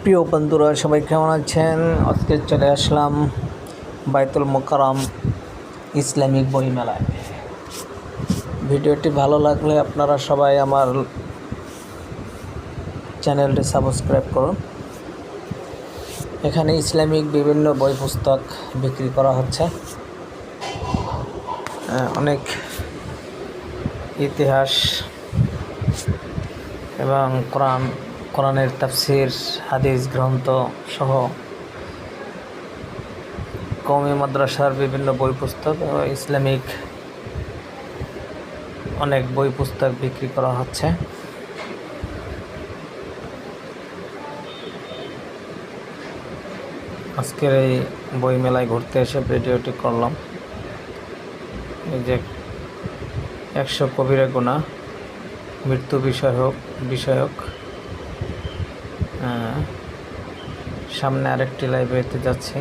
প্রিয় বন্ধুরা, সবাই কেমন আছেন? আজকে চলে আসলাম বাইতুল মোকাররম ইসলামিক বই মেলায়। ভিডিওটি ভালো লাগলে আপনারা সবাই আমার চ্যানেলটি সাবস্ক্রাইব করুন। এখানে ইসলামিক বিভিন্ন বই পুস্তক বিক্রি করা হচ্ছে। অনেক ইতিহাস এবং কোরআনের তাফসির, হাদিস গ্রন্থ সহ কওমি মাদ্রাসার বিভিন্ন বই পুস্তক ও ইসলামিক অনেক বই পুস্তক বিক্রি করা হচ্ছে। আজকের এই বই মেলায় ঘুরতে এসে ভিডিওটি করলাম। এই যে 100 কবিরা গুনাহ মৃত্যু বিষয়ক সামনে আরেকটি লাইব্রেরিতে যাচ্ছি।